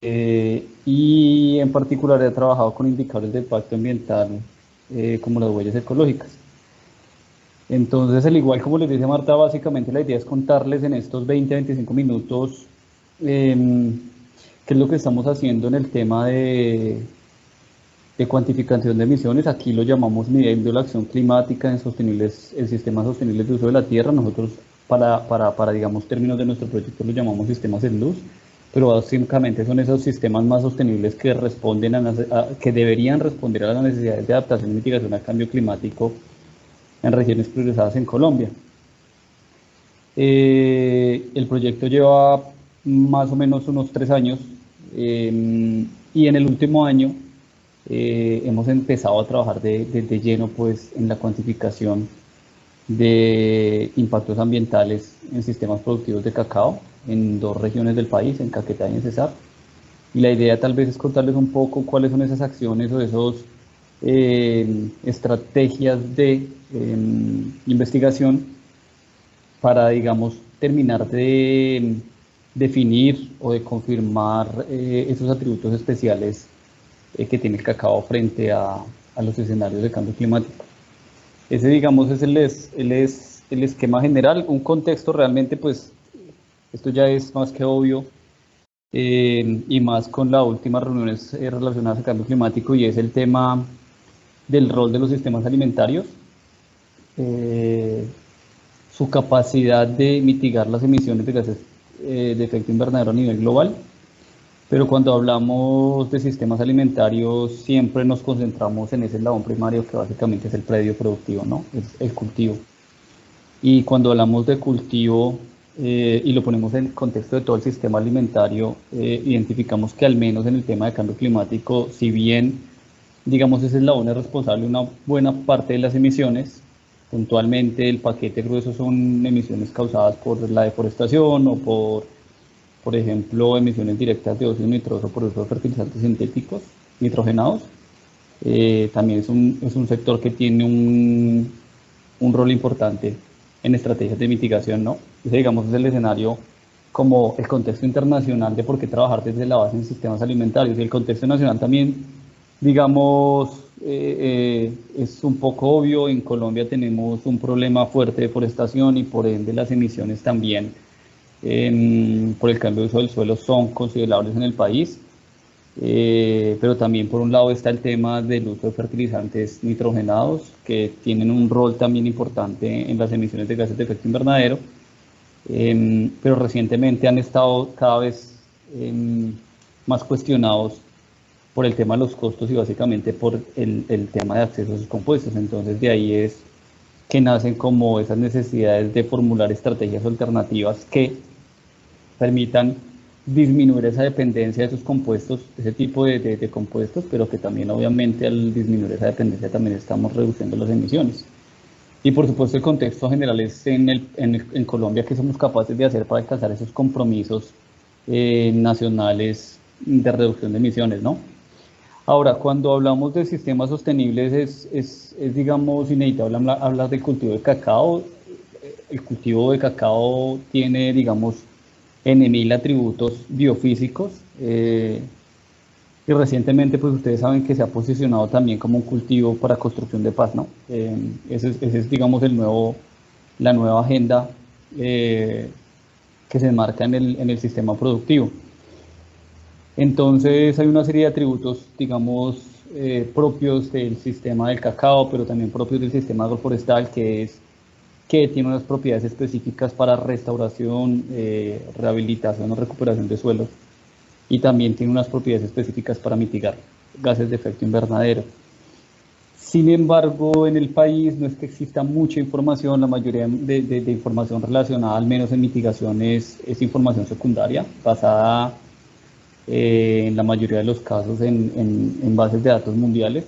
y en particular he trabajado con indicadores de impacto ambiental como las huellas ecológicas. Entonces, al igual como les dice Marta, básicamente la idea es contarles en estos 20-25 minutos em, qué es lo que estamos haciendo en el tema de cuantificación de emisiones. Aquí lo llamamos nivel de la acción climática en sistemas sostenibles de uso de la tierra. Nosotros, digamos, términos de nuestro proyecto, lo llamamos sistemas en luz, pero básicamente son esos sistemas más sostenibles que responden que deberían responder a las necesidades de adaptación y mitigación al cambio climático en regiones priorizadas en Colombia. El proyecto lleva más o menos unos 3 años, y en el último año hemos empezado a trabajar de lleno pues, en la cuantificación de impactos ambientales en sistemas productivos de cacao en 2 regiones del país, en Caquetá y en Cesar. Y la idea tal vez es contarles un poco cuáles son esas acciones o esos estrategias de investigación para, digamos, terminar de definir o de confirmar esos atributos especiales que tiene el cacao frente a los escenarios de cambio climático. Ese, digamos, es el esquema general. Un contexto realmente, pues, esto ya es más que obvio, y más con las últimas reuniones relacionadas al cambio climático, y es el tema del rol de los sistemas alimentarios, eh, su capacidad de mitigar las emisiones de gases de efecto invernadero a nivel global. Pero cuando hablamos de sistemas alimentarios, siempre nos concentramos en ese eslabón primario que básicamente es el predio productivo, ¿no? Es el cultivo. Y cuando hablamos de cultivo y lo ponemos en el contexto de todo el sistema alimentario, identificamos que al menos en el tema de cambio climático, si bien, digamos, ese eslabón es responsable de una buena parte de las emisiones, puntualmente el paquete grueso son emisiones causadas por la deforestación o por ejemplo, emisiones directas de óxido nitroso por uso de fertilizantes sintéticos nitrogenados. También es un sector que tiene un rol importante en estrategias de mitigación, ¿no? Ese, digamos, es el escenario como el contexto internacional de por qué trabajar desde la base en sistemas alimentarios. Y el contexto nacional también, digamos, es un poco obvio. En Colombia tenemos un problema fuerte de deforestación y por ende las emisiones también por el cambio de uso del suelo son considerables en el país. Pero también por un lado está el tema del uso de fertilizantes nitrogenados, que tienen un rol también importante en las emisiones de gases de efecto invernadero, pero recientemente han estado cada vez más cuestionados por el tema de los costos y básicamente por el tema de acceso a sus compuestos. Entonces de ahí es que nacen como esas necesidades de formular estrategias alternativas que permitan disminuir esa dependencia de esos compuestos, ese tipo de compuestos, pero que también obviamente al disminuir esa dependencia también estamos reduciendo las emisiones. Y por supuesto el contexto general es en Colombia que somos capaces de hacer para alcanzar esos compromisos nacionales de reducción de emisiones, ¿no? Ahora, cuando hablamos de sistemas sostenibles digamos, inevitable hablar del cultivo de cacao. El cultivo de cacao tiene, digamos, N.000 atributos biofísicos, y recientemente, pues ustedes saben que se ha posicionado también como un cultivo para construcción de paz, ¿no? Ese es, digamos, la nueva agenda que se enmarca en el sistema productivo. Entonces hay una serie de atributos, digamos, propios del sistema del cacao, pero también propios del sistema agroforestal, que tiene unas propiedades específicas para restauración, rehabilitación o recuperación de suelos, y también tiene unas propiedades específicas para mitigar gases de efecto invernadero. Sin embargo, en el país no es que exista mucha información. La mayoría de información relacionada, al menos en mitigación, es información secundaria, basada en la mayoría de los casos en bases de datos mundiales,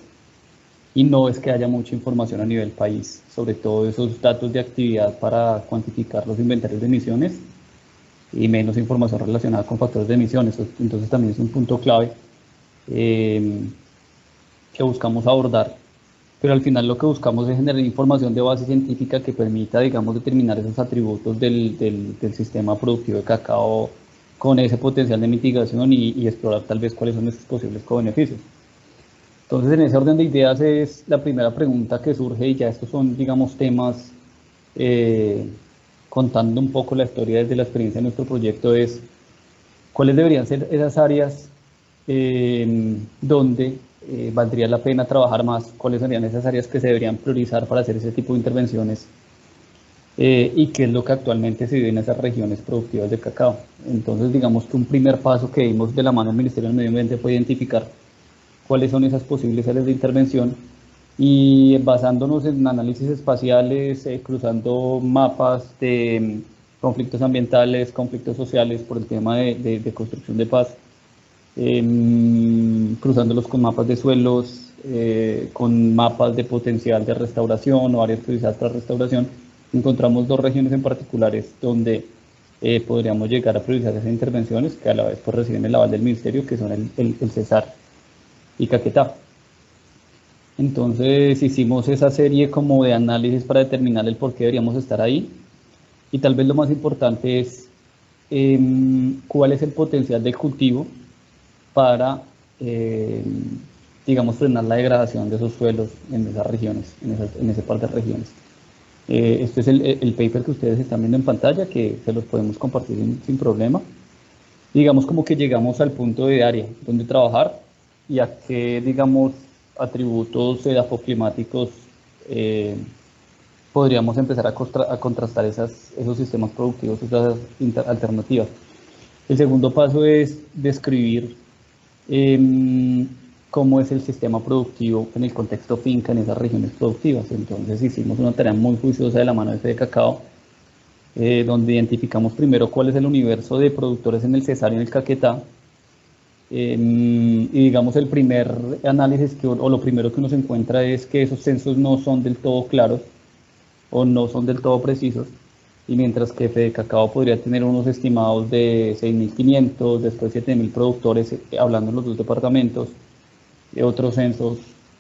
y no es que haya mucha información a nivel país, sobre todo esos datos de actividad para cuantificar los inventarios de emisiones, y menos información relacionada con factores de emisiones. Entonces también es un punto clave eh, que buscamos abordar, pero al final lo que buscamos es generar información de base científica que permita, digamos, determinar esos atributos del sistema productivo de cacao con ese potencial de mitigación y explorar tal vez cuáles son esos posibles co-beneficios. Entonces, en ese orden de ideas es la primera pregunta que surge y ya estos son, digamos, temas contando un poco la historia desde la experiencia de nuestro proyecto es cuáles deberían ser esas áreas donde valdría la pena trabajar más, cuáles serían esas áreas que se deberían priorizar para hacer ese tipo de intervenciones y qué es lo que actualmente se vive en esas regiones productivas de cacao. Entonces, digamos que un primer paso que dimos de la mano del Ministerio del Medio Ambiente fue identificar cuáles son esas posibles áreas de intervención y basándonos en análisis espaciales, cruzando mapas de conflictos ambientales, conflictos sociales por el tema de construcción de paz, cruzándolos con mapas de suelos, con mapas de potencial de restauración o áreas priorizadas para restauración, encontramos dos regiones en particulares donde podríamos llegar a priorizar esas intervenciones que a la vez pues, reciben el aval del Ministerio, que son el Cesar y Caquetá. Entonces hicimos esa serie como de análisis para determinar el por qué deberíamos estar ahí y tal vez lo más importante es cuál es el potencial del cultivo para, digamos, frenar la degradación de esos suelos en esas regiones, en ese par de regiones. Este es el paper que ustedes están viendo en pantalla, que se los podemos compartir sin problema. Digamos como que llegamos al punto de área donde trabajar y a qué, digamos, atributos edafoclimáticos podríamos empezar a contrastar esos sistemas productivos, esas alternativas. El segundo paso es describir cómo es el sistema productivo en el contexto finca en esas regiones productivas. Entonces hicimos una tarea muy juiciosa de la mano de Fede Cacao, donde identificamos primero cuál es el universo de productores en el Cesar y en el Caquetá. Y digamos el primer análisis o lo primero que uno se encuentra es que esos censos no son del todo claros o no son del todo precisos. Y mientras que Fede Cacao podría tener unos estimados de 6.500, después 7.000 productores, hablando en los dos departamentos, otros censos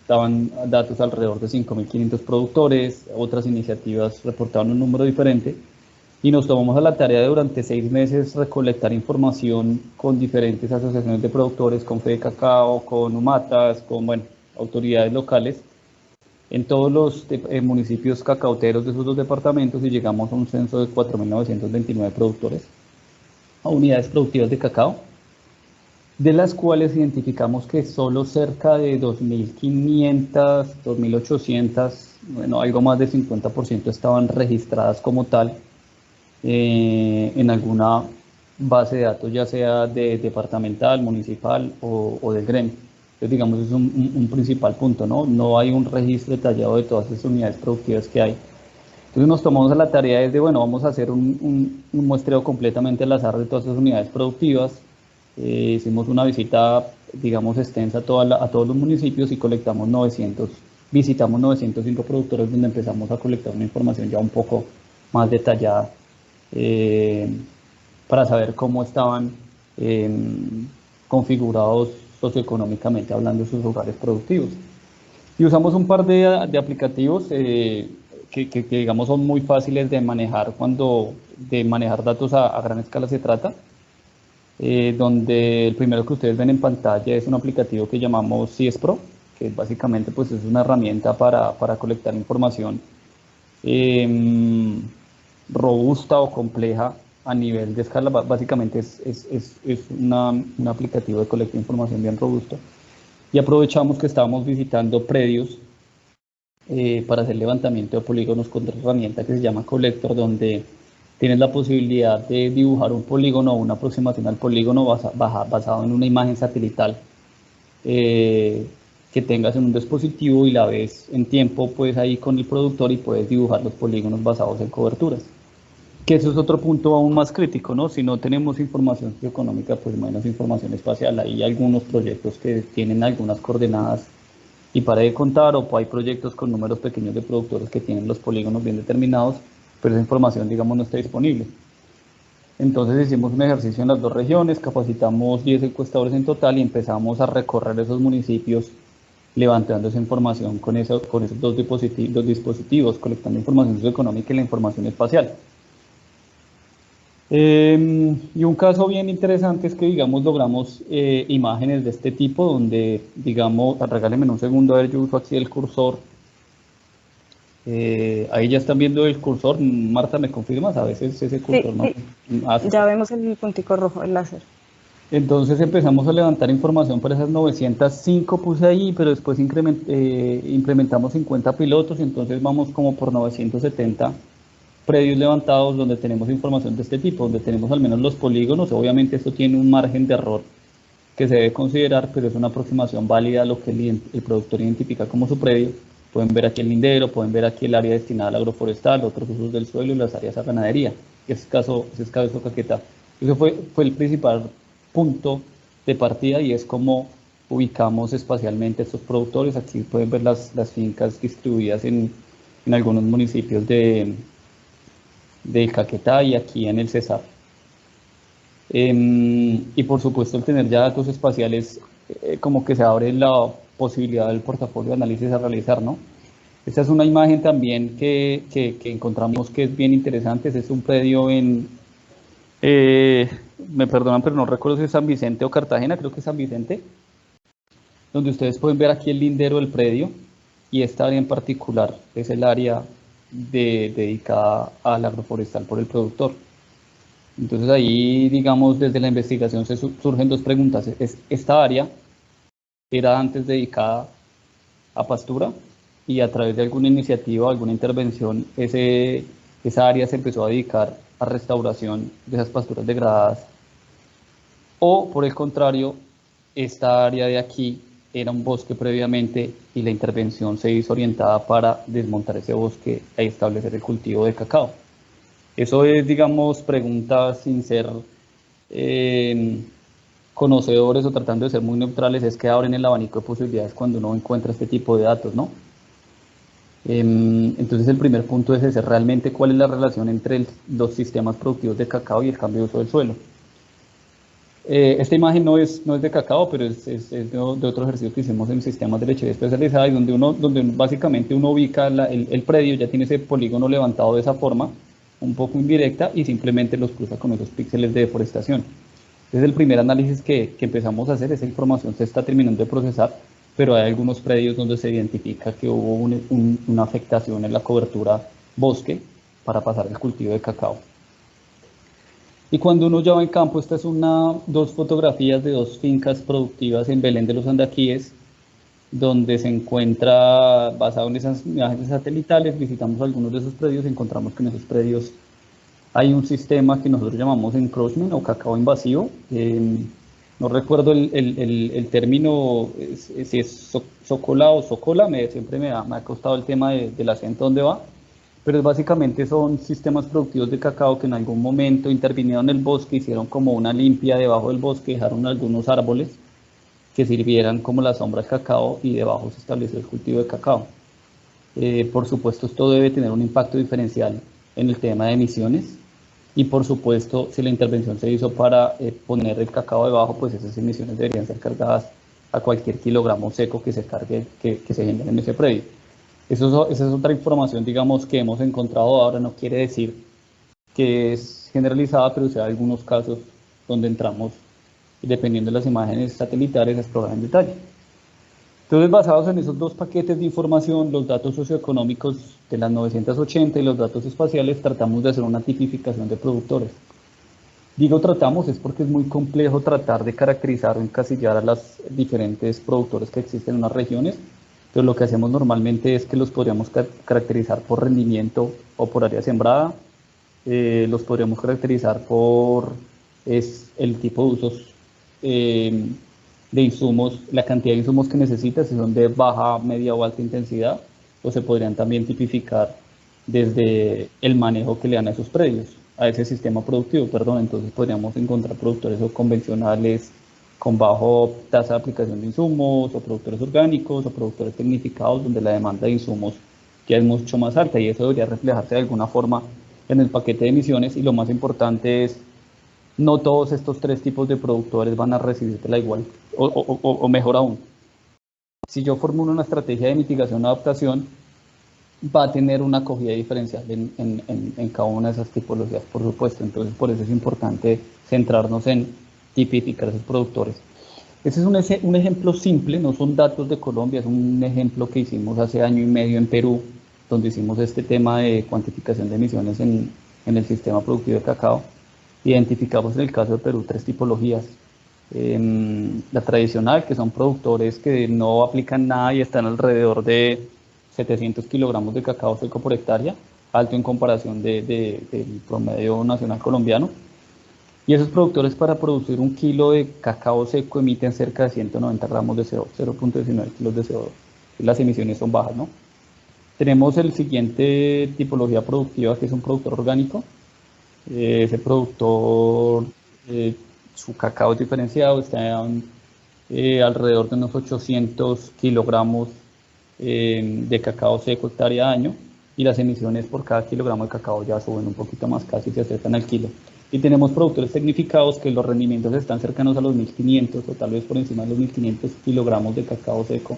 daban datos alrededor de 5.500 productores, otras iniciativas reportaban un número diferente, y nos tomamos a la tarea de durante 6 meses recolectar información con diferentes asociaciones de productores, con Fede Cacao, con UMATAS, con bueno, autoridades locales, en todos los municipios cacauteros de esos dos departamentos y llegamos a un censo de 4.929 productores, a unidades productivas de cacao, de las cuales identificamos que solo cerca de 2.500, 2.800, bueno, algo más del 50% estaban registradas como tal en alguna base de datos, ya sea de departamental, municipal o del gremio. Entonces, digamos, es un principal punto, ¿no? No hay un registro detallado de todas esas unidades productivas que hay. Entonces nos tomamos a la tarea de, bueno, vamos a hacer un muestreo completamente al azar de todas esas unidades productivas. Hicimos una visita, digamos, extensa a todos los municipios y visitamos 905 productores donde empezamos a colectar una información ya un poco más detallada para saber cómo estaban configurados socioeconómicamente hablando de sus lugares productivos. Y usamos un par de aplicativos que digamos son muy fáciles de manejar cuando de manejar datos a gran escala se trata, donde el primero que ustedes ven en pantalla es un aplicativo que llamamos CIESPRO, que básicamente pues, es una herramienta para colectar información robusta o compleja a nivel de escala. Básicamente es un aplicativo de colecta de información bien robusto. Y aprovechamos que estábamos visitando predios para hacer levantamiento de polígonos con otra herramienta que se llama Collector, donde tienes la posibilidad de dibujar un polígono o una aproximación al polígono basado en una imagen satelital que tengas en un dispositivo y la ves en tiempo pues ahí con el productor y puedes dibujar los polígonos basados en coberturas. Que eso es otro punto aún más crítico, ¿no? Si no tenemos información socioeconómica, pues menos información espacial. Hay algunos proyectos que tienen algunas coordenadas y para de contar, o hay proyectos con números pequeños de productores que tienen los polígonos bien determinados, pero esa información, digamos, no está disponible. Entonces hicimos un ejercicio en las dos regiones, capacitamos 10 encuestadores en total y empezamos a recorrer esos municipios levantando esa información con esos dos dispositivos, colectando información socioeconómica y la información espacial. Y un caso bien interesante es que, digamos, logramos imágenes de este tipo donde, digamos, regálenme un segundo, a ver, yo uso aquí el cursor. Ahí ya están viendo el cursor. Marta, ¿me confirmas? A veces ese cursor Sí, no. sí, Súper. ya vemos el puntico rojo, el láser. Entonces empezamos a levantar información para esas 905 puse ahí, pero después implementamos 50 pilotos y entonces vamos como por 970 predios levantados donde tenemos información de este tipo, donde tenemos al menos los polígonos. Obviamente esto tiene un margen de error que se debe considerar, pero es una aproximación válida a lo que el productor identifica como su predio. Pueden ver aquí el lindero, pueden ver aquí el área destinada al agroforestal, otros usos del suelo y las áreas a ganadería. Ese es caso Caquetá. Eso fue el principal punto de partida y es como ubicamos espacialmente estos productores. Aquí pueden ver las fincas distribuidas en algunos municipios de Caquetá y aquí en el Cesar. Y por supuesto el tener ya datos espaciales como que se abre la posibilidad del portafolio de análisis a realizar, ¿no? Esta es una imagen también que encontramos que es bien interesante. Este es un predio eh, me perdonan, pero no recuerdo si es San Vicente o Cartagena, creo que es San Vicente, donde ustedes pueden ver aquí el lindero del predio y esta área en particular es el área dedicada al agroforestal por el productor. Entonces ahí, digamos, desde la investigación surgen dos preguntas. ¿Esta área era antes dedicada a pastura y a través de alguna iniciativa o alguna intervención esa área se empezó a dedicar a restauración de esas pasturas degradadas? O por el contrario, esta área de aquí era un bosque previamente y la intervención se hizo orientada para desmontar ese bosque e establecer el cultivo de cacao. Eso es, digamos, preguntas sin ser eh, conocedores o tratando de ser muy neutrales, es que abren el abanico de posibilidades cuando uno encuentra este tipo de datos, ¿no? Entonces el primer punto es ese, realmente cuál es la relación entre los sistemas productivos de cacao y el cambio de uso del suelo. Esta imagen no es de cacao, pero es de otro ejercicio que hicimos en sistemas de lechería especializada y donde básicamente uno ubica el predio, ya tiene ese polígono levantado de esa forma, un poco indirecta, y simplemente los cruza con esos píxeles de deforestación. Entonces el primer análisis que empezamos a hacer, esa información se está terminando de procesar, pero hay algunos predios donde se identifica que hubo una afectación en la cobertura bosque para pasar el cultivo de cacao. Y cuando uno ya va en campo, esta es dos fotografías de dos fincas productivas en Belén de los Andaquíes, donde se encuentra, basado en esas imágenes satelitales, visitamos algunos de esos predios y encontramos que en esos predios hay un sistema que nosotros llamamos encroachment o cacao invasivo. No recuerdo el término, si es socola o socola, siempre me ha costado el tema del acento donde va, pero básicamente son sistemas productivos de cacao que en algún momento intervinieron en el bosque, hicieron como una limpia debajo del bosque, dejaron algunos árboles que sirvieran como la sombra del cacao y debajo se estableció el cultivo de cacao. Por supuesto, esto debe tener un impacto diferencial en el tema de emisiones y por supuesto, si la intervención se hizo para poner el cacao debajo, pues esas emisiones deberían ser cargadas a cualquier kilogramo seco que se cargue, que se genere en ese predio. Esa es otra información, digamos, que hemos encontrado ahora. No quiere decir que es generalizada, pero sí hay algunos casos donde entramos, dependiendo de las imágenes satelitales, a explorar en detalle. Entonces, basados en esos dos paquetes de información, los datos socioeconómicos de las 980 y los datos espaciales, tratamos de hacer una tipificación de productores. Digo tratamos es porque es muy complejo tratar de caracterizar o encasillar a los diferentes productores que existen en las regiones, pero lo que hacemos normalmente es que los podríamos caracterizar por rendimiento o por área sembrada, los podríamos caracterizar por el tipo de usos eh, de insumos, la cantidad de insumos que necesita, si son de baja, media o alta intensidad, o se podrían también tipificar desde el manejo que le dan a esos predios, a ese sistema productivo, perdón. Entonces podríamos encontrar productores o convencionales con bajo tasa de aplicación de insumos, o productores orgánicos, o productores tecnificados, donde la demanda de insumos ya es mucho más alta y eso debería reflejarse de alguna forma en el paquete de emisiones. Y lo más importante es, no todos estos tres tipos de productores van a recibirla igual, o mejor aún, si yo formulo una estrategia de mitigación o adaptación, va a tener una acogida diferencial en cada una de esas tipologías, por supuesto. Entonces, por eso es importante centrarnos en tipificar esos productores. Ese es un ejemplo simple, no son datos de Colombia, es un ejemplo que hicimos hace año y medio en Perú, donde hicimos este tema de cuantificación de emisiones en el sistema productivo de cacao. Identificamos en el caso de Perú 3 tipologías. La tradicional, que son productores que no aplican nada y están alrededor de 700 kilogramos de cacao seco por hectárea, alto en comparación del promedio nacional colombiano. Y esos productores, para producir un kilo de cacao seco, emiten cerca de 190 gramos de CO2, 0.19 kilos de CO2. Las emisiones son bajas, ¿no? Tenemos el siguiente tipología productiva, que es un productor orgánico. Ese productor, su cacao es diferenciado, está alrededor de unos 800 kilogramos de cacao seco hectárea año, y las emisiones por cada kilogramo de cacao ya suben un poquito más, casi se acercan al kilo. Y tenemos productores tecnificados que los rendimientos están cercanos a los 1500 o tal vez por encima de los 1500 kilogramos de cacao seco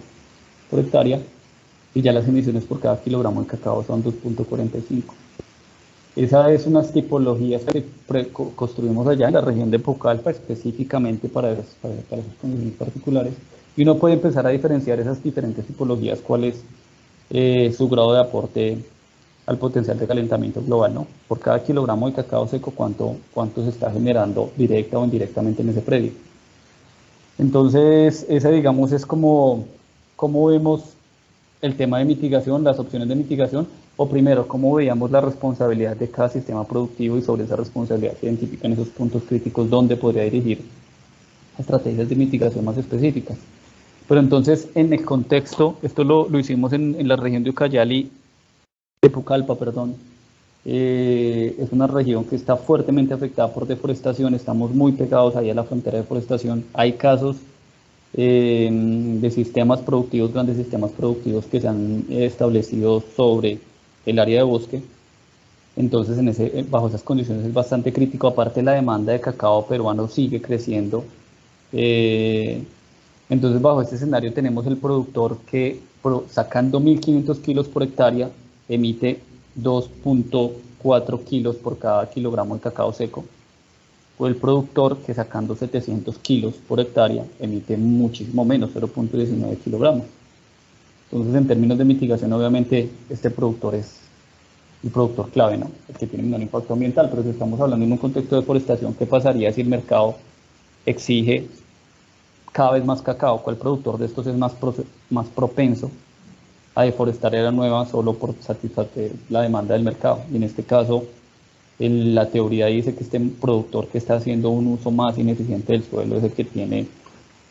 por hectárea, y ya las emisiones por cada kilogramo de cacao son 2.45. Esa es unas tipologías que construimos allá en la región de Pucallpa, específicamente para esas condiciones particulares. Y uno puede empezar a diferenciar esas diferentes tipologías, cuál es su grado de aporte al potencial de calentamiento global, ¿no? Por cada kilogramo de cacao seco, cuánto se está generando directa o indirectamente en ese predio. Entonces, esa, digamos, es como vemos el tema de mitigación, las opciones de mitigación, o primero, cómo veíamos la responsabilidad de cada sistema productivo, y sobre esa responsabilidad se identifican esos puntos críticos donde podría dirigir estrategias de mitigación más específicas. Pero entonces, en el contexto, esto lo hicimos en la región de Ucayali, de Pucallpa, perdón. Es una región que está fuertemente afectada por deforestación, estamos muy pegados ahí a la frontera de deforestación. Hay casos de sistemas productivos, grandes sistemas productivos que se han establecido sobre el área de bosque. Entonces, bajo esas condiciones es bastante crítico. Aparte, la demanda de cacao peruano sigue creciendo. Entonces, bajo este escenario tenemos el productor que, sacando 1.500 kilos por hectárea, emite 2.4 kilos por cada kilogramo de cacao seco. O el productor que, sacando 700 kilos por hectárea, emite muchísimo menos, 0.19 kilogramos. Entonces, en términos de mitigación, obviamente, este productor es el productor clave, ¿no? El que tiene menor impacto ambiental. Pero si estamos hablando en un contexto de deforestación, ¿qué pasaría si el mercado exige cada vez más cacao? ¿Cuál productor de estos es más propenso a deforestar área nueva solo por satisfacer la demanda del mercado? Y en este caso, la teoría dice que este productor que está haciendo un uso más ineficiente del suelo es el que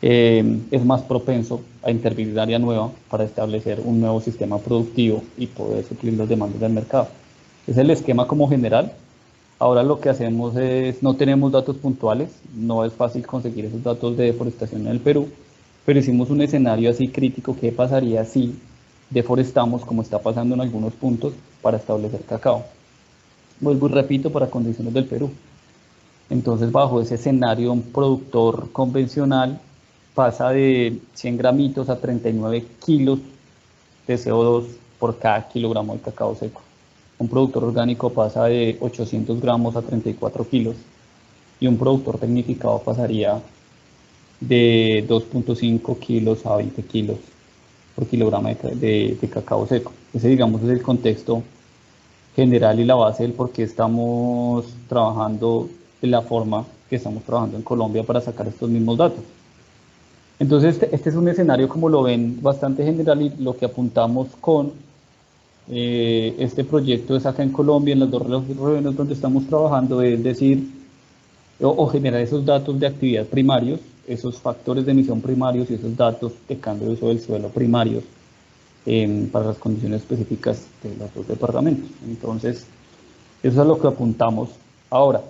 es más propenso a intervenir en área nueva para establecer un nuevo sistema productivo y poder suplir las demandas del mercado. Es el esquema como general. Ahora lo que hacemos es, no tenemos datos puntuales, no es fácil conseguir esos datos de deforestación en el Perú, pero hicimos un escenario así crítico: ¿qué pasaría si deforestamos, como está pasando en algunos puntos, para establecer cacao? Vuelvo y repito, para condiciones del Perú. Entonces, bajo ese escenario, un productor convencional pasa de 100 gramitos a 39 kilos de CO2 por cada kilogramo de cacao seco. Un productor orgánico pasa de 800 gramos a 34 kilos, y un productor tecnificado pasaría de 2.5 kilos a 20 kilos por kilogramo de cacao seco. Ese, digamos, es el contexto general y la base del por qué estamos trabajando de la forma que estamos trabajando en Colombia para sacar estos mismos datos. Entonces, este es un escenario, como lo ven, bastante general, y lo que apuntamos con este proyecto es acá en Colombia, en las 2 regiones donde estamos trabajando, es decir, o generar esos datos de actividad primarios, esos factores de emisión primarios y esos datos de cambio de uso del suelo primarios para las condiciones específicas de los 2 departamentos. Entonces, eso es a lo que apuntamos ahora.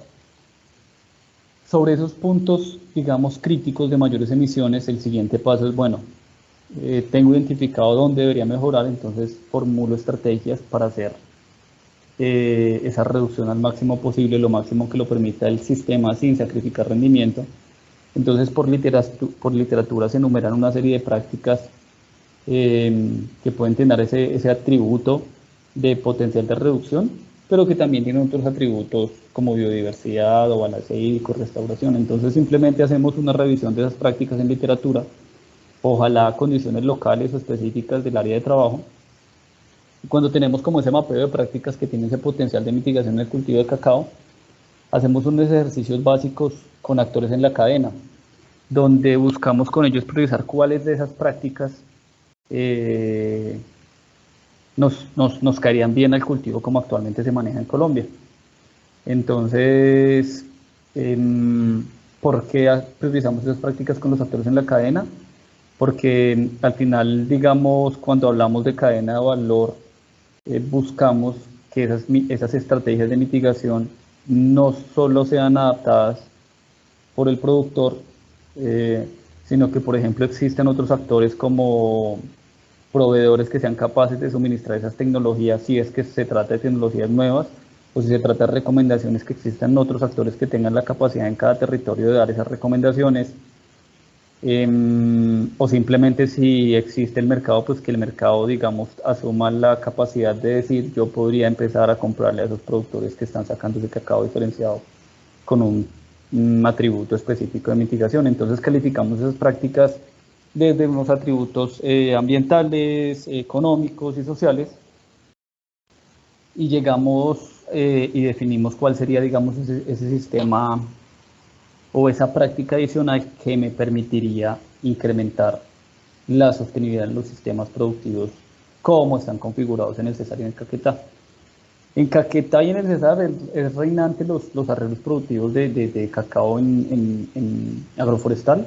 Sobre esos puntos, digamos, críticos de mayores emisiones, el siguiente paso es, bueno, tengo identificado dónde debería mejorar, entonces formulo estrategias para hacer esa reducción al máximo posible, lo máximo que lo permita el sistema sin sacrificar rendimiento. Entonces, por literatura se enumeran una serie de prácticas que pueden tener ese atributo de potencial de reducción, pero que también tienen otros atributos como biodiversidad o balance hídrico, restauración. Entonces simplemente hacemos una revisión de esas prácticas en literatura, ojalá condiciones locales o específicas del área de trabajo. Y cuando tenemos como ese mapeo de prácticas que tienen ese potencial de mitigación en el cultivo de cacao, hacemos unos ejercicios básicos con actores en la cadena, donde buscamos con ellos priorizar cuáles de esas prácticas nos caerían bien al cultivo como actualmente se maneja en Colombia. Entonces, ¿por qué priorizamos esas prácticas con los actores en la cadena? Porque al final, digamos, cuando hablamos de cadena de valor, buscamos que esas estrategias de mitigación no solo sean adaptadas por el productor, sino que, por ejemplo, existen otros actores como proveedores que sean capaces de suministrar esas tecnologías, si es que se trata de tecnologías nuevas o si se trata de recomendaciones, que existan otros actores que tengan la capacidad en cada territorio de dar esas recomendaciones, o simplemente si existe el mercado, pues que el mercado, digamos, asuma la capacidad de decir, yo podría empezar a comprarle a esos productores que están sacando ese cacao diferenciado con un atributo específico de mitigación. Entonces calificamos esas prácticas desde unos atributos ambientales, económicos y sociales, y llegamos y definimos cuál sería, digamos, ese sistema o esa práctica adicional que me permitiría incrementar la sostenibilidad en los sistemas productivos como están configurados en el Cesar y en el Caquetá. En Caquetá y en el Cesar es reinante los arreglos productivos de cacao en agroforestal.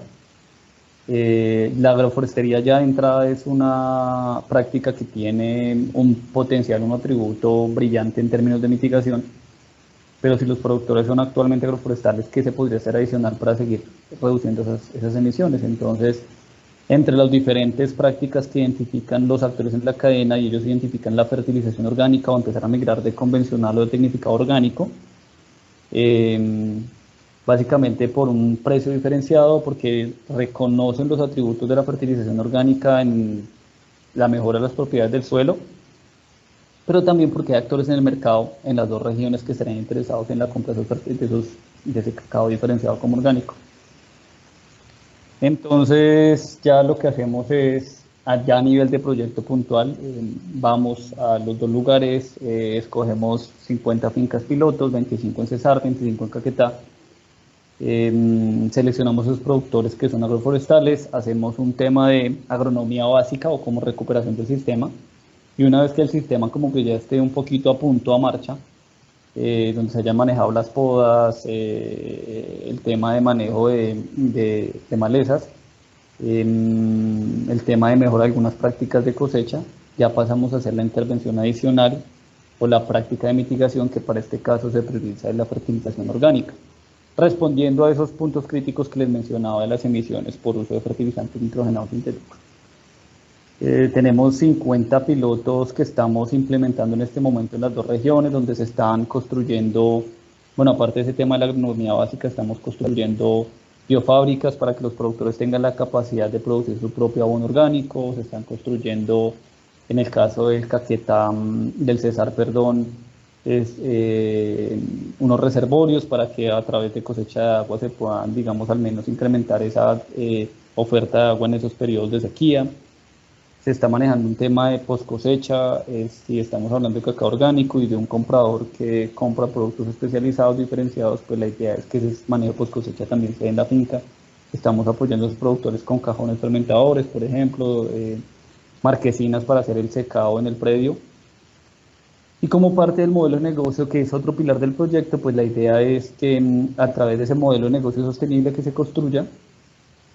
La agroforestería ya de entrada es una práctica que tiene un potencial, un atributo brillante en términos de mitigación, pero si los productores son actualmente agroforestales, ¿qué se podría hacer adicional para seguir reduciendo esas emisiones? Entonces, entre las diferentes prácticas que identifican los actores en la cadena, y ellos identifican la fertilización orgánica o empezar a migrar de convencional o de tecnificado orgánico, básicamente por un precio diferenciado, porque reconocen los atributos de la fertilización orgánica en la mejora de las propiedades del suelo, pero también porque hay actores en el mercado en las dos regiones que estarían interesados en la compra de ese cacao diferenciado como orgánico. Entonces ya lo que hacemos es, allá a nivel de proyecto puntual, vamos a los dos lugares, escogemos 50 fincas pilotos, 25 en Cesar, 25 en Caquetá, seleccionamos esos productores que son agroforestales, hacemos un tema de agronomía básica o como recuperación del sistema, y una vez que el sistema como que ya esté un poquito a punto, a marcha, donde se hayan manejado las podas, el tema de manejo de malezas, el tema de mejora de algunas prácticas de cosecha, ya pasamos a hacer la intervención adicional o la práctica de mitigación, que para este caso se prioriza la fertilización orgánica, respondiendo a esos puntos críticos que les mencionaba de las emisiones por uso de fertilizantes nitrogenados sintéticos. Tenemos 50 pilotos que estamos implementando en este momento en las dos regiones, donde se están construyendo, bueno, aparte de ese tema de la agronomía básica, estamos construyendo biofábricas para que los productores tengan la capacidad de producir su propio abono orgánico, se están construyendo, en el caso del Caquetá, del Cesar, perdón, unos reservorios para que a través de cosecha de agua se puedan, digamos, al menos incrementar esa oferta de agua en esos periodos de sequía. Se está manejando un tema de post cosecha, si estamos hablando de cacao orgánico y de un comprador que compra productos especializados, diferenciados, pues la idea es que ese manejo post cosecha también se dé en la finca. Estamos apoyando a los productores con cajones fermentadores, por ejemplo, marquesinas para hacer el secado en el predio. Y como parte del modelo de negocio, que es otro pilar del proyecto, pues la idea es que a través de ese modelo de negocio sostenible que se construya,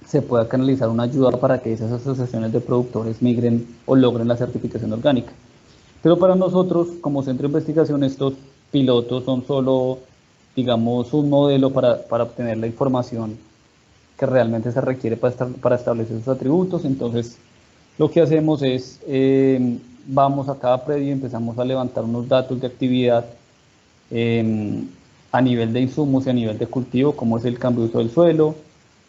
se pueda canalizar una ayuda para que esas asociaciones de productores migren o logren la certificación orgánica. Pero para nosotros, como centro de investigación, estos pilotos son solo, digamos, un modelo para obtener la información que realmente se requiere para establecer esos atributos. Entonces, lo que hacemos es, vamos a cada predio y empezamos a levantar unos datos de actividad a nivel de insumos y a nivel de cultivo, cómo es el cambio de uso del suelo,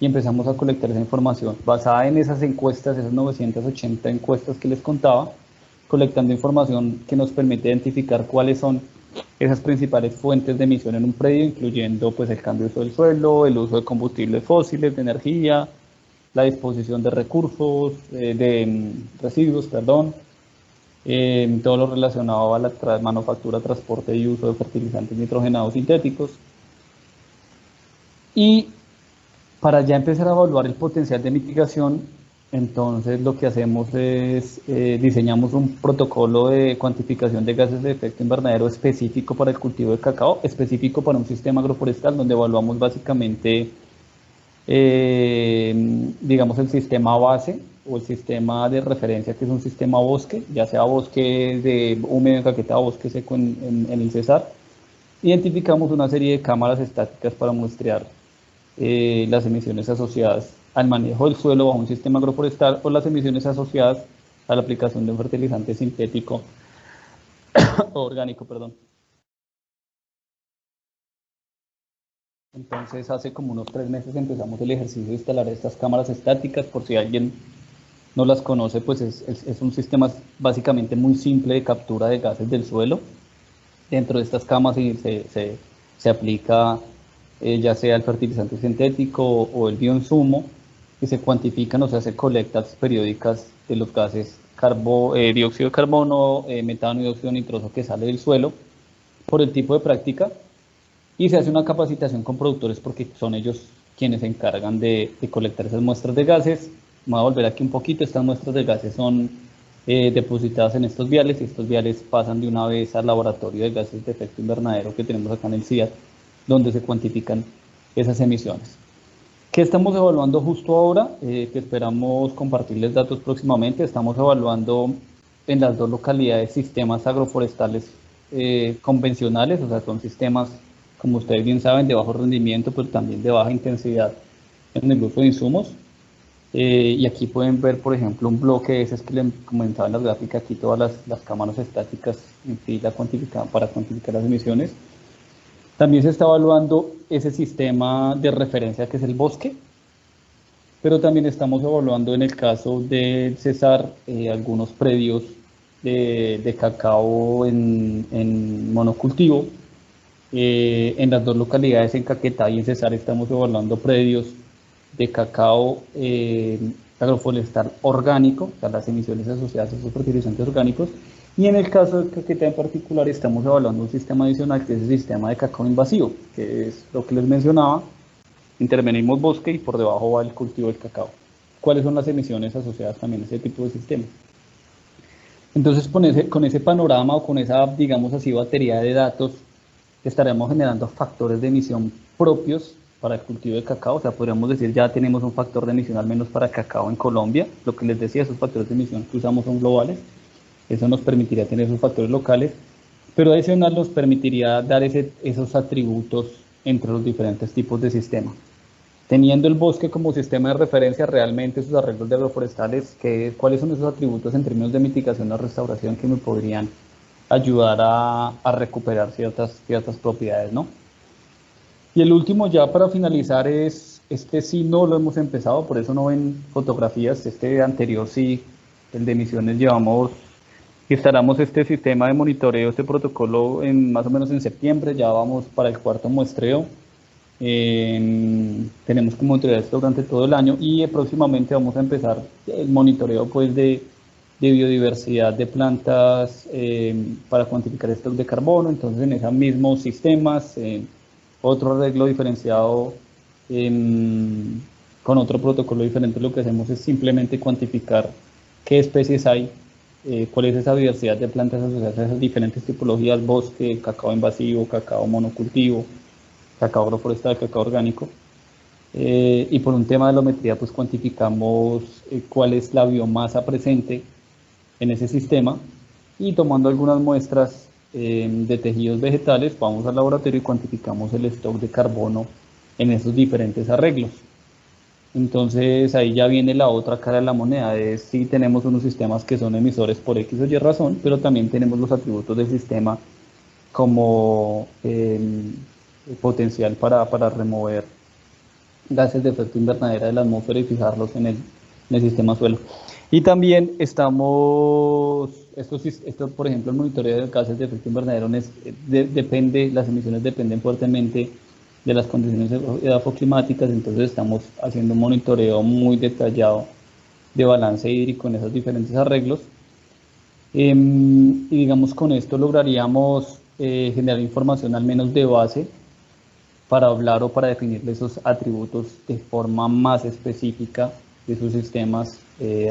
y empezamos a colectar esa información basada en esas encuestas, esas 980 encuestas que les contaba. colectando información que nos permite identificar cuáles son esas principales fuentes de emisión en un predio, incluyendo pues el cambio de uso del suelo, el uso de combustibles fósiles, de energía, la disposición de recursos, residuos, perdón, todo lo relacionado a la manufactura, transporte y uso de fertilizantes nitrogenados sintéticos. Y para ya empezar a evaluar el potencial de mitigación, entonces lo que hacemos es diseñamos un protocolo de cuantificación de gases de efecto invernadero específico para el cultivo de cacao, específico para un sistema agroforestal, donde evaluamos básicamente, digamos, el sistema base o el sistema de referencia, que es un sistema bosque, ya sea bosque de húmedo en Caquetá o bosque seco en el Cesar. Identificamos una serie de cámaras estáticas para muestrear las emisiones asociadas al manejo del suelo bajo un sistema agroforestal o las emisiones asociadas a la aplicación de un fertilizante sintético o orgánico, perdón. Entonces, hace como unos 3 meses empezamos el ejercicio de instalar estas cámaras estáticas. Por si alguien no las conoce, pues es un sistema básicamente muy simple de captura de gases del suelo. Dentro de estas cámaras se aplica ya sea el fertilizante sintético o el bioinsumo, y se cuantifican, o sea, se colectas periódicas de los gases dióxido de carbono, metano y dióxido nitroso que sale del suelo por el tipo de práctica, y se hace una capacitación con productores porque son ellos quienes se encargan de colectar esas muestras de gases. Me voy a volver aquí un poquito. Estas muestras de gases son depositadas en estos viales, y estos viales pasan de una vez al laboratorio de gases de efecto invernadero que tenemos acá en el CIAT, donde se cuantifican esas emisiones. ¿Qué estamos evaluando justo ahora? Que esperamos compartirles datos próximamente. Estamos evaluando en las 2 localidades sistemas agroforestales convencionales, o sea, son sistemas, como ustedes bien saben, de bajo rendimiento, pero también de baja intensidad en el uso de insumos. Y aquí pueden ver, por ejemplo, un bloque de esos que les comentaba en la gráfica, aquí todas las cámaras estáticas en fila para cuantificar las emisiones. También se está evaluando ese sistema de referencia que es el bosque, pero también estamos evaluando en el caso del Cesar algunos predios de cacao en monocultivo. En las 2 localidades, en Caquetá y en Cesar, estamos evaluando predios de cacao agroforestal orgánico, o sea, las emisiones asociadas a esos fertilizantes orgánicos. Y en el caso de Caquetá en particular, estamos evaluando un sistema adicional, que es el sistema de cacao invasivo, que es lo que les mencionaba. Intervenimos bosque y por debajo va el cultivo del cacao. ¿Cuáles son las emisiones asociadas también a ese tipo de sistema? Entonces, con ese panorama o con esa, digamos así, batería de datos, estaremos generando factores de emisión propios para el cultivo de cacao. O sea, podríamos decir, ya tenemos un factor de emisión al menos para cacao en Colombia. Lo que les decía, esos factores de emisión que usamos son globales. Eso nos permitiría tener esos factores locales, pero adicional nos permitiría dar esos atributos entre los diferentes tipos de sistema. Teniendo el bosque como sistema de referencia, realmente esos arreglos de agroforestales, ¿cuáles son esos atributos en términos de mitigación o restauración que me podrían ayudar a recuperar ciertas propiedades, ¿no? Y el último, ya para finalizar, este sí no lo hemos empezado, por eso no ven fotografías. Este anterior sí, el de emisiones, instalamos este sistema de monitoreo, este protocolo más o menos en septiembre. Ya vamos para el 4.º muestreo. Tenemos que monitorear esto durante todo el año, y próximamente vamos a empezar el monitoreo pues de biodiversidad de plantas para cuantificar stock de carbono. Entonces, en esos mismos sistemas, otro arreglo diferenciado con otro protocolo diferente, lo que hacemos es simplemente cuantificar qué especies hay, cuál es esa diversidad de plantas asociadas a esas diferentes tipologías: bosque, cacao invasivo, cacao monocultivo, cacao agroforestal, cacao orgánico. Y por un tema de alometría, pues cuantificamos cuál es la biomasa presente en ese sistema, y tomando algunas muestras de tejidos vegetales, vamos al laboratorio y cuantificamos el stock de carbono en esos diferentes arreglos. Entonces ahí ya viene la otra cara de la moneda, es si tenemos unos sistemas que son emisores por X o Y razón, pero también tenemos los atributos del sistema como potencial para remover gases de efecto invernadero de la atmósfera y fijarlos en el sistema suelo. Y también esto por ejemplo, el monitoreo de gases de efecto invernadero depende, las emisiones dependen fuertemente de las condiciones edafoclimáticas, entonces estamos haciendo un monitoreo muy detallado de balance hídrico en esos diferentes arreglos. Y digamos con esto lograríamos generar información al menos de base para hablar o para definirle esos atributos de forma más específica de sus sistemas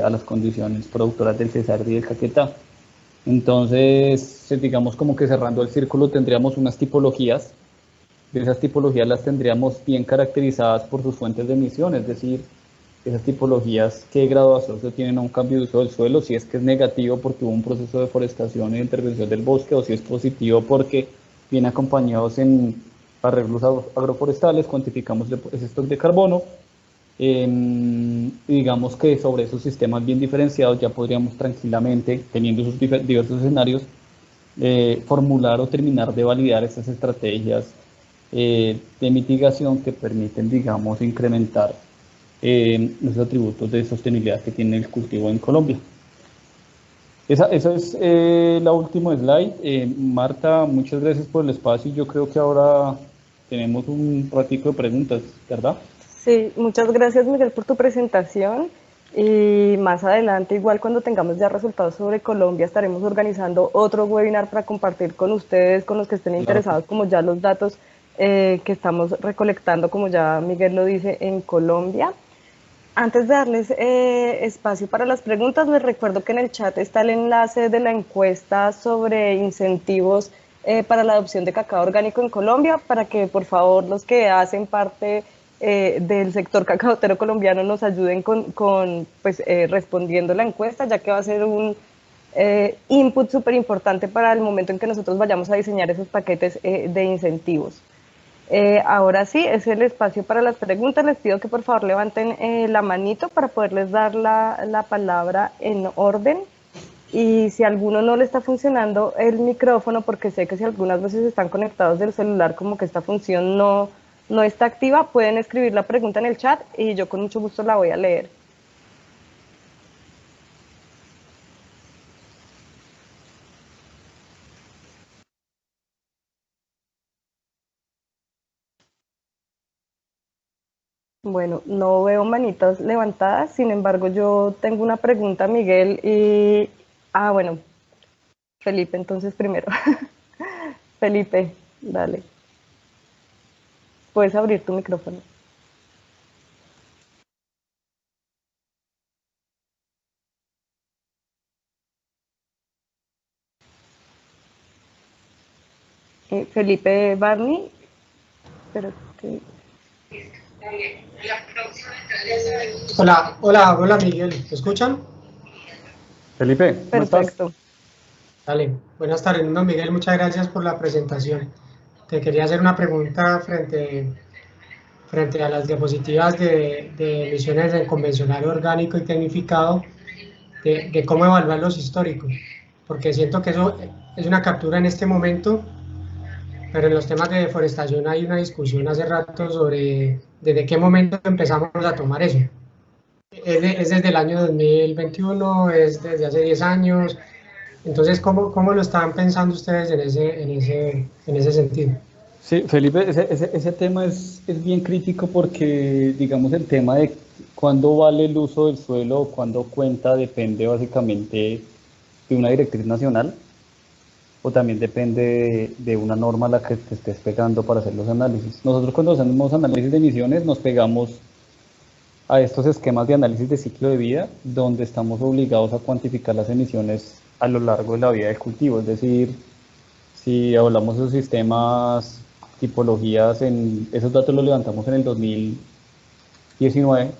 a las condiciones productoras del Cesar y del Caquetá. Entonces, digamos como que cerrando el círculo tendríamos unas tipologías. De esas tipologías las tendríamos bien caracterizadas por sus fuentes de emisión, es decir, esas tipologías qué grado de asocio tienen a un cambio de uso del suelo, si es que es negativo porque hubo un proceso de deforestación y de intervención del bosque, o si es positivo porque viene acompañados en arreglos agroforestales, cuantificamos ese stock de carbono, y digamos que sobre esos sistemas bien diferenciados ya podríamos tranquilamente, teniendo esos diversos escenarios, formular o terminar de validar estas estrategias de mitigación que permiten, digamos, incrementar los atributos de sostenibilidad que tiene el cultivo en Colombia. Esa es la última slide. Marta, muchas gracias por el espacio. Yo creo que ahora tenemos un ratico de preguntas, ¿verdad? Sí, muchas gracias, Miguel, por tu presentación. Y más adelante, igual cuando tengamos ya resultados sobre Colombia, estaremos organizando otro webinar para compartir con ustedes, con los que estén interesados, como ya los datos que estamos recolectando, como ya Miguel lo dice, en Colombia. Antes de darles espacio para las preguntas, les recuerdo que en el chat está el enlace de la encuesta sobre incentivos para la adopción de cacao orgánico en Colombia, para que por favor los que hacen parte del sector cacaotero colombiano nos ayuden con respondiendo la encuesta, ya que va a ser un input súper importante para el momento en que nosotros vayamos a diseñar esos paquetes de incentivos. Ahora sí, es el espacio para las preguntas. Les pido que por favor levanten la manito para poderles dar la palabra en orden. Y si a alguno no le está funcionando el micrófono, porque sé que si algunas veces están conectados del celular, como que esta función no está activa, pueden escribir la pregunta en el chat y yo con mucho gusto la voy a leer. Bueno, no veo manitas levantadas, sin embargo yo tengo una pregunta, Miguel, y... Ah, bueno, Felipe, entonces primero. Felipe, dale. Puedes abrir tu micrófono. Felipe Barney, pero que... Hola Miguel, ¿me escuchan? Felipe, ¿cómo estás? Perfecto. Dale, buenas tardes, no, Miguel, muchas gracias por la presentación. Te quería hacer una pregunta frente a las diapositivas de emisiones en convencional orgánico y tecnificado, de cómo evaluar los históricos, porque siento que eso es una captura en este momento, pero en los temas de deforestación hay una discusión hace rato sobre desde qué momento empezamos a tomar eso. Es desde el año 2021, es desde hace 10 años. Entonces, ¿cómo lo estaban pensando ustedes en ese sentido? Sí, Felipe, ese tema es bien crítico porque, digamos, el tema de cuándo vale el uso del suelo o cuándo cuenta depende básicamente de una directriz nacional o también depende de una norma a la que te estés pegando para hacer los análisis. Nosotros cuando hacemos análisis de emisiones nos pegamos a estos esquemas de análisis de ciclo de vida donde estamos obligados a cuantificar las emisiones a lo largo de la vida del cultivo, es decir, si hablamos de esos sistemas, tipologías, esos datos los levantamos en el 2019.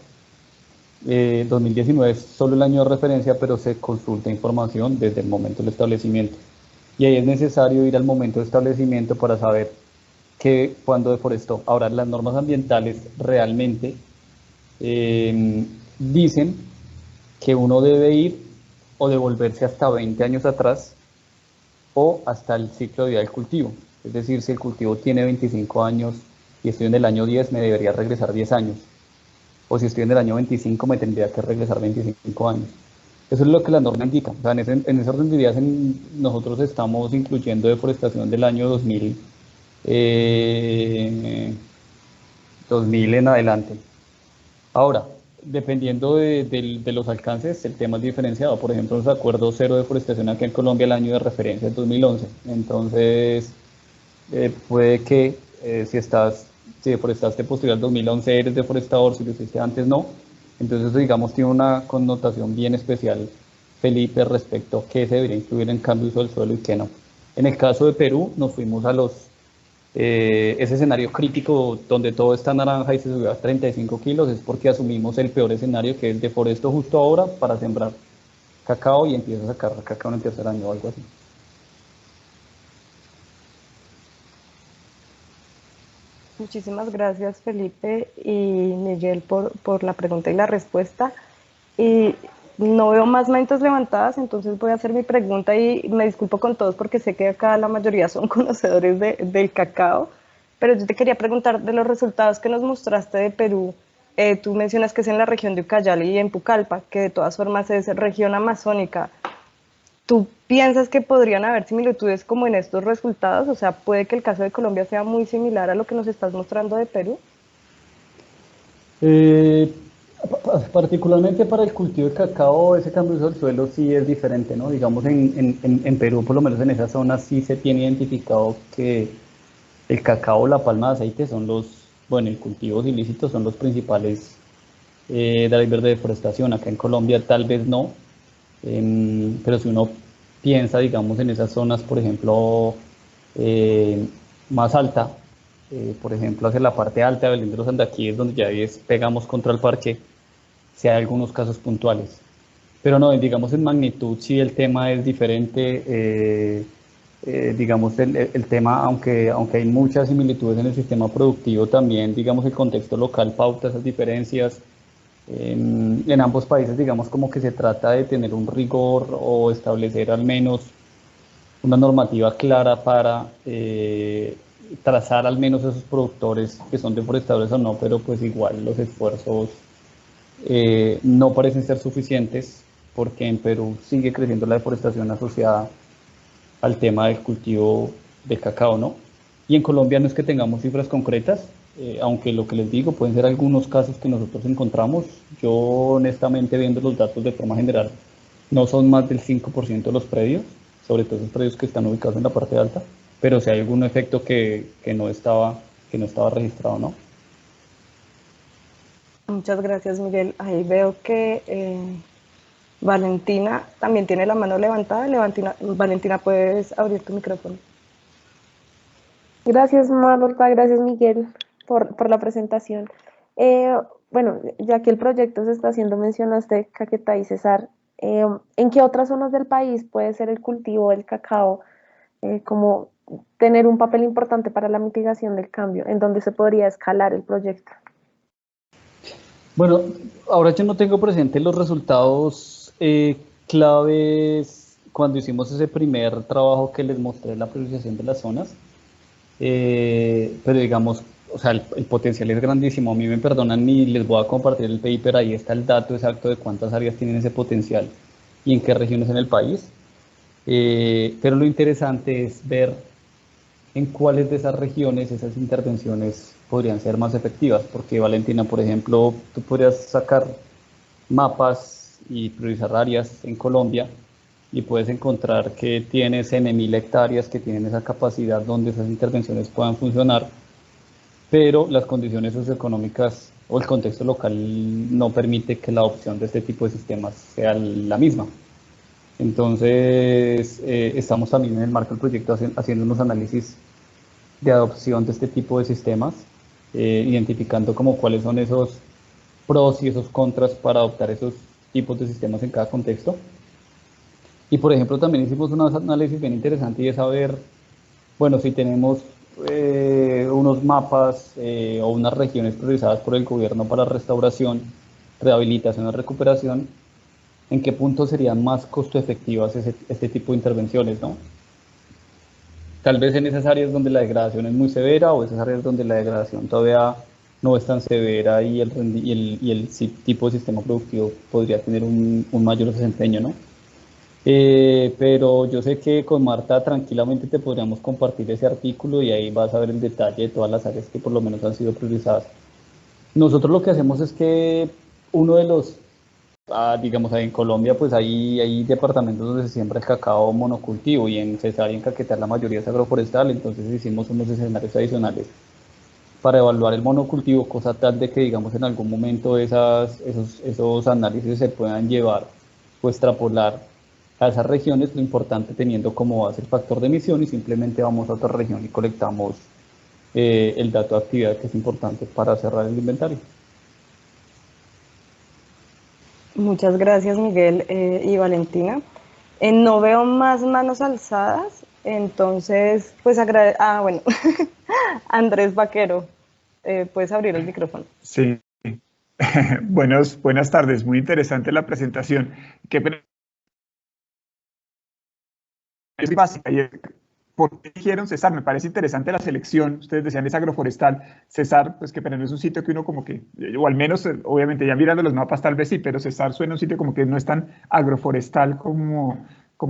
2019 es solo el año de referencia, pero se consulta información desde el momento del establecimiento. Y ahí es necesario ir al momento de establecimiento para saber cuándo deforestó. Ahora, las normas ambientales realmente dicen que uno debe ir o devolverse hasta 20 años atrás o hasta el ciclo de vida del cultivo. Es decir, si el cultivo tiene 25 años y estoy en el año 10, me debería regresar 10 años. O si estoy en el año 25, me tendría que regresar 25 años. Eso es lo que la norma indica. O sea, en ese orden de ideas nosotros estamos incluyendo deforestación del año 2000 en adelante. Ahora, dependiendo de los alcances, el tema es diferenciado. Por ejemplo, los acuerdos cero de deforestación aquí en Colombia, el año de referencia es 2011. Entonces, puede que si deforestaste posterior al 2011 eres deforestador, si lo hiciste antes no. Entonces, eso, digamos, tiene una connotación bien especial, Felipe, respecto a qué se debería incluir en cambio de uso del suelo y qué no. En el caso de Perú, nos fuimos a ese escenario crítico donde todo está naranja y se subió a 35 kilos, es porque asumimos el peor escenario, que es deforesto justo ahora para sembrar cacao y empieza a sacar cacao en el tercer año o algo así. Muchísimas gracias, Felipe y Miguel, por la pregunta y la respuesta. Y no veo más manitos levantadas, entonces voy a hacer mi pregunta y me disculpo con todos porque sé que acá la mayoría son conocedores del cacao, pero yo te quería preguntar de los resultados que nos mostraste de Perú. Tú mencionas que es en la región de Ucayali y en Pucallpa, que de todas formas es región amazónica. ¿Tú piensas que podrían haber similitudes como en estos resultados? O sea, ¿puede que el caso de Colombia sea muy similar a lo que nos estás mostrando de Perú? Eh, Particularmente para el cultivo de cacao, ese cambio del suelo sí es diferente, ¿no? Digamos, en Perú, por lo menos en esa zona, sí se tiene identificado que el cacao, la palma de aceite son bueno, el cultivos ilícitos son los principales drivers de deforestación. Acá en Colombia tal vez no, pero si uno piensa, digamos, en esas zonas, por ejemplo, eh, más alta, por ejemplo, hacia la parte alta de Belén de los Andaquíes, donde ya pegamos contra el parque, si hay algunos casos puntuales. Pero no, digamos, en magnitud sí el tema es diferente. Digamos, el tema, aunque hay muchas similitudes en el sistema productivo, también, digamos, el contexto local pauta esas diferencias. En ambos países, digamos, como que se trata de tener un rigor o establecer al menos una normativa clara para trazar al menos esos productores que son deforestadores o no, pero pues igual los esfuerzos no parecen ser suficientes, porque en Perú sigue creciendo la deforestación asociada al tema del cultivo del cacao, ¿no? Y en Colombia no es que tengamos cifras concretas, aunque lo que les digo pueden ser algunos casos que nosotros encontramos. Yo honestamente, viendo los datos de forma general, no son más del 5% de los predios, sobre todo esos predios que están ubicados en la parte alta, pero si hay algún efecto que no estaba registrado, ¿no? Muchas gracias, Miguel. Ahí veo que Valentina también tiene la mano levantada. Valentina, puedes abrir tu micrófono. Gracias, Marta, gracias, Miguel, por la presentación. Bueno, ya que el proyecto se está haciendo, mencionaste Caquetá y Cesar. ¿En qué otras zonas del país puede ser el cultivo del cacao como tener un papel importante para la mitigación del cambio? ¿En dónde se podría escalar el proyecto? Bueno, ahora yo no tengo presente los resultados claves cuando hicimos ese primer trabajo que les mostré, la priorización de las zonas, pero digamos, o sea, el potencial es grandísimo. A mí me perdonan y les voy a compartir el paper, ahí está el dato exacto de cuántas áreas tienen ese potencial y en qué regiones en el país. Pero lo interesante es ver en cuáles de esas regiones esas intervenciones podrían ser más efectivas, porque Valentina, por ejemplo, tú podrías sacar mapas y priorizar áreas en Colombia y puedes encontrar que tienes N.000 hectáreas que tienen esa capacidad donde esas intervenciones puedan funcionar, pero las condiciones socioeconómicas o el contexto local no permite que la adopción de este tipo de sistemas sea la misma. Entonces, estamos también en el marco del proyecto haciendo unos análisis de adopción de este tipo de sistemas, identificando como cuáles son esos pros y esos contras para adoptar esos tipos de sistemas en cada contexto. Y por ejemplo, también hicimos un análisis bien interesante y es saber, bueno, si tenemos unos mapas o unas regiones priorizadas por el gobierno para restauración, rehabilitación y recuperación, ¿en qué punto serían más costo efectivas este tipo de intervenciones, ¿no? Tal vez en esas áreas donde la degradación es muy severa o esas áreas donde la degradación todavía no es tan severa y el tipo de sistema productivo podría tener un mayor desempeño, ¿no? Pero yo sé que con Marta tranquilamente te podríamos compartir ese artículo y ahí vas a ver el detalle de todas las áreas que por lo menos han sido priorizadas. Nosotros lo que hacemos es que uno de los, digamos, ahí en Colombia, pues hay departamentos donde se siembra el cacao monocultivo y en Cesar y en Caquetá la mayoría es agroforestal, entonces hicimos unos escenarios adicionales para evaluar el monocultivo, cosa tal de que, digamos, en algún momento esos análisis se puedan llevar o extrapolar a esas regiones, lo importante teniendo como base el factor de emisión y simplemente vamos a otra región y colectamos el dato de actividad que es importante para cerrar el inventario. Muchas gracias, Miguel y Valentina. No veo más manos alzadas, entonces, pues bueno, Andrés Vaquero, puedes abrir el micrófono. Sí, buenas tardes, muy interesante la presentación. Qué pena. Es básica. ¿Por qué eligieron Cesar? Me parece interesante la selección. Ustedes decían es agroforestal. Cesar, pues que pero no es un sitio que uno como que, o al menos, obviamente ya mirando los mapas tal vez sí, pero Cesar suena un sitio como que no es tan agroforestal como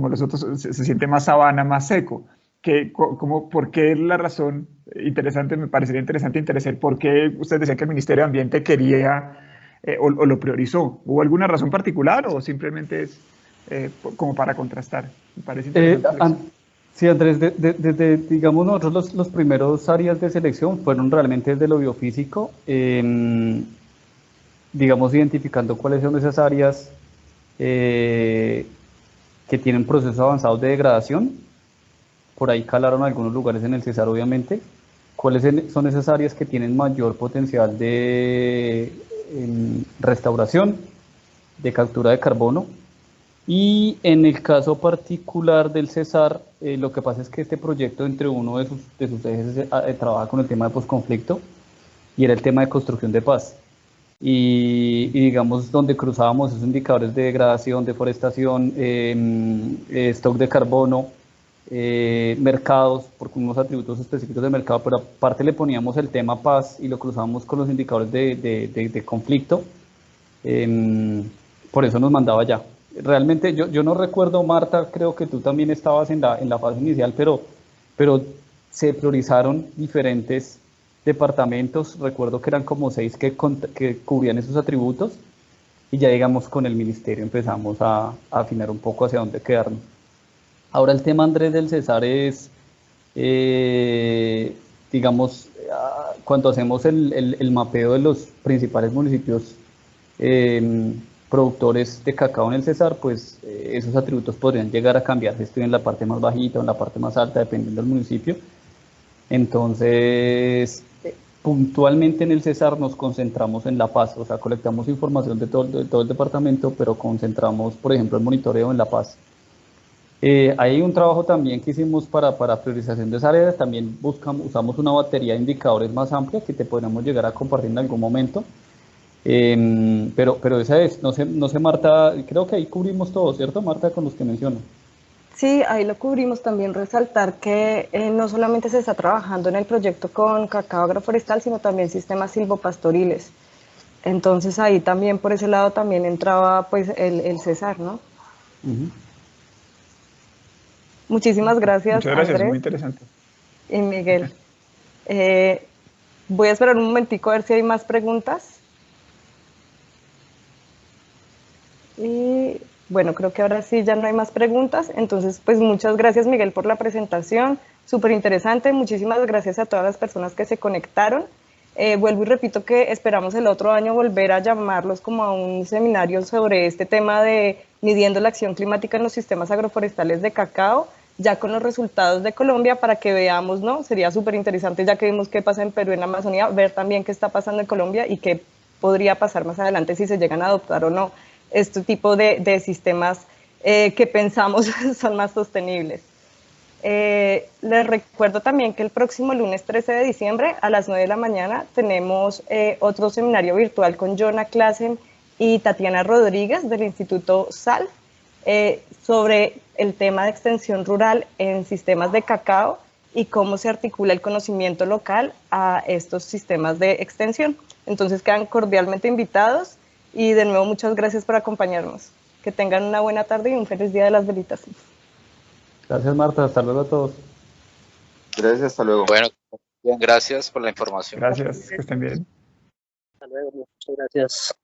los otros, se siente más sabana, más seco. ¿Por qué la razón interesante? Me parecería interesante por qué ustedes decían que el Ministerio de Ambiente quería o lo priorizó. ¿Hubo alguna razón particular o simplemente es como para contrastar? Me parece interesante. Sí, Andrés, desde, digamos, nosotros los primeros áreas de selección fueron realmente desde lo biofísico, digamos, identificando cuáles son esas áreas que tienen procesos avanzados de degradación. Por ahí calaron algunos lugares en el Cesar, obviamente. ¿Cuáles son esas áreas que tienen mayor potencial de restauración, de captura de carbono? Y en el caso particular del Cesar, lo que pasa es que este proyecto, entre uno de sus ejes, trabaja con el tema de posconflicto y era el tema de construcción de paz. Y digamos, donde cruzábamos esos indicadores de degradación, deforestación, stock de carbono, mercados, por unos atributos específicos del mercado, pero aparte le poníamos el tema paz y lo cruzábamos con los indicadores de conflicto, por eso nos mandaba allá. Realmente yo no recuerdo, Marta, creo que tú también estabas en la fase inicial, pero se priorizaron diferentes departamentos, recuerdo que eran como 6 que cubrían esos atributos y ya digamos con el ministerio empezamos a afinar un poco hacia dónde quedarnos. Ahora el tema, Andrés, del Cesar es, digamos, cuando hacemos el mapeo de los principales municipios productores de cacao en el Cesar, pues esos atributos podrían llegar a cambiar si estoy en la parte más bajita o en la parte más alta, dependiendo del municipio. Entonces, puntualmente en el Cesar nos concentramos en La Paz, o sea, colectamos información de todo el departamento, pero concentramos, por ejemplo, el monitoreo en La Paz. Hay un trabajo también que hicimos para priorización de esas áreas, también usamos una batería de indicadores más amplia que te podríamos llegar a compartir en algún momento. Pero esa es, no sé, Marta, creo que ahí cubrimos todo, ¿cierto, Marta, con los que menciono? Sí, ahí lo cubrimos. También resaltar que no solamente se está trabajando en el proyecto con cacao agroforestal, sino también sistemas silvopastoriles. Entonces ahí también por ese lado también entraba pues el Cesar, ¿no? Muchísimas gracias, Muchas gracias, Andrés muy interesante. y Miguel. Voy a esperar un momentico a ver si hay más preguntas. Y bueno, creo que ahora sí ya no hay más preguntas. Entonces, pues muchas gracias, Miguel, por la presentación. Súper interesante. Muchísimas gracias a todas las personas que se conectaron. Vuelvo y repito que esperamos el otro año volver a llamarlos como a un seminario sobre este tema de midiendo la acción climática en los sistemas agroforestales de cacao, ya con los resultados de Colombia, para que veamos, ¿no? Sería súper interesante, ya que vimos qué pasa en Perú, en la Amazonía, ver también qué está pasando en Colombia y qué podría pasar más adelante si se llegan a adoptar o no este tipo de sistemas que pensamos son más sostenibles. Les recuerdo también que el próximo lunes 13 de diciembre a las 9 de la mañana tenemos otro seminario virtual con Jonah Klassen y Tatiana Rodríguez del Instituto SAL sobre el tema de extensión rural en sistemas de cacao y cómo se articula el conocimiento local a estos sistemas de extensión. Entonces quedan cordialmente invitados y de nuevo muchas gracias por acompañarnos. Que tengan una buena tarde y un feliz Día de las Velitas. Gracias, Marta. Hasta luego a todos. Gracias, hasta luego. Bueno, bien, gracias por la información. Gracias, que estén bien. Hasta luego, muchas gracias.